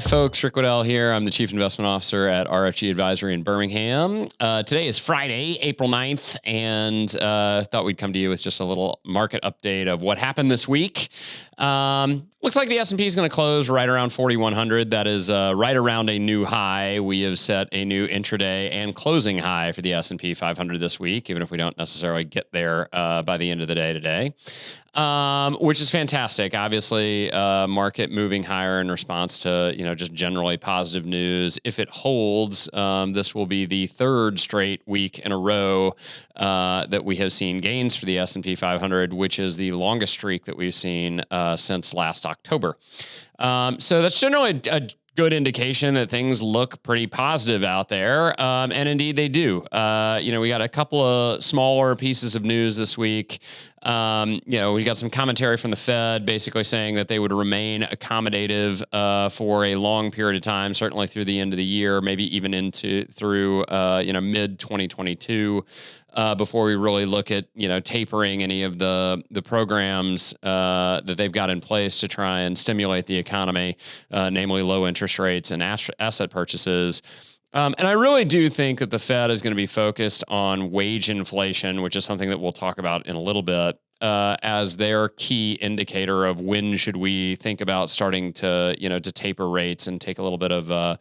folks. Rick Wedell here. I'm the Chief Investment Officer at RFG Advisory in Birmingham. Today is Friday, April 9th, and thought we'd come to you with just a little market update of what happened this week. Looks like the S&P is going to close right around 4,100. That is right around a new high. We have set a new intraday and closing high for the S&P 500 this week, even if we don't necessarily get there by the end of the day today. Which is fantastic. Obviously, market moving higher in response to, just generally positive news. If it holds, this will be the third straight week in a row that we have seen gains for the S&P 500, which is the longest streak that we've seen since last October. So that's generally a good indication that things look pretty positive out there. And indeed they do. We got a couple of smaller pieces of news this week. We got some commentary from the Fed basically saying that they would remain accommodative for a long period of time, certainly through the end of the year, maybe even through mid 2022. Before we really look at, tapering any of the programs that they've got in place to try and stimulate the economy, namely low interest rates and asset purchases. And I really do think that the Fed is going to be focused on wage inflation, which is something that we'll talk about in a little bit, as their key indicator of when should we think about starting to, to taper rates and take a little bit of,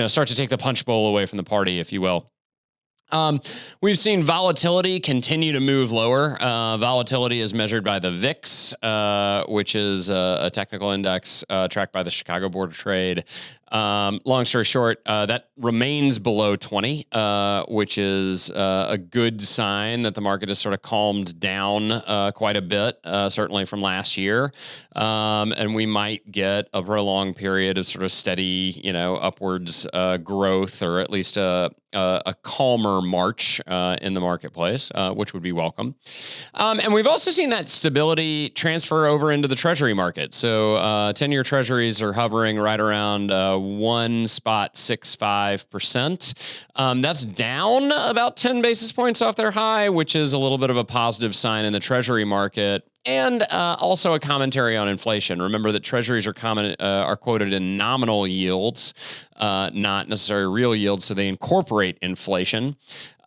start to take the punch bowl away from the party, if you will. We've seen volatility continue to move lower. Volatility is measured by the VIX, which is a technical index tracked by the Chicago Board of Trade. Long story short, that remains below 20, which is a good sign that the market has sort of calmed down quite a bit, certainly from last year. And we might get a prolonged period of sort of steady, upwards growth, or at least a calmer March in the marketplace, which would be welcome. And we've also seen that stability transfer over into the Treasury market. So 10-year Treasuries are hovering right around 1.65%. That's down about 10 basis points off their high, which is a little bit of a positive sign in the Treasury market. And also a commentary on inflation. Remember that Treasuries are quoted in nominal yields, not necessarily real yields, so they incorporate inflation.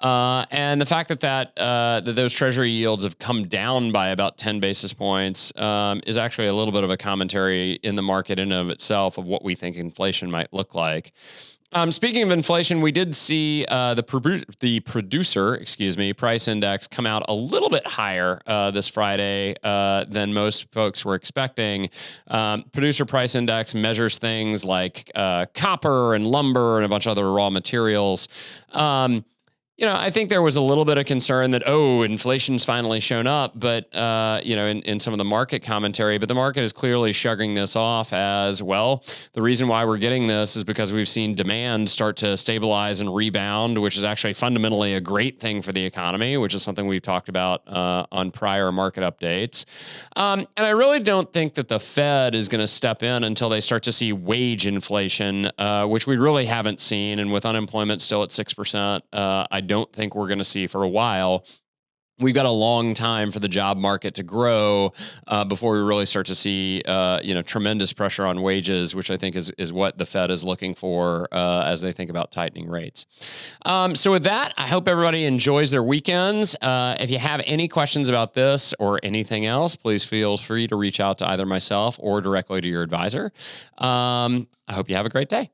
And the fact that those Treasury yields have come down by about 10 basis points is actually a little bit of a commentary in the market in and of itself of what we think inflation might look like. Speaking of inflation, we did see the producer price index come out a little bit higher this Friday than most folks were expecting. Producer price index measures things like copper and lumber and a bunch of other raw materials. I think there was a little bit of concern that, inflation's finally shown up, but, in some of the market commentary, but the market is clearly shrugging this off as, well, the reason why we're getting this is because we've seen demand start to stabilize and rebound, which is actually fundamentally a great thing for the economy, which is something we've talked about on prior market updates. And I really don't think that the Fed is going to step in until they start to see wage inflation, which we really haven't seen. And with unemployment still at 6%, I don't think we're going to see for a while. We've got a long time for the job market to grow before we really start to see, tremendous pressure on wages, which I think is what the Fed is looking for as they think about tightening rates. So with that, I hope everybody enjoys their weekends. If you have any questions about this or anything else, please feel free to reach out to either myself or directly to your advisor. I hope you have a great day.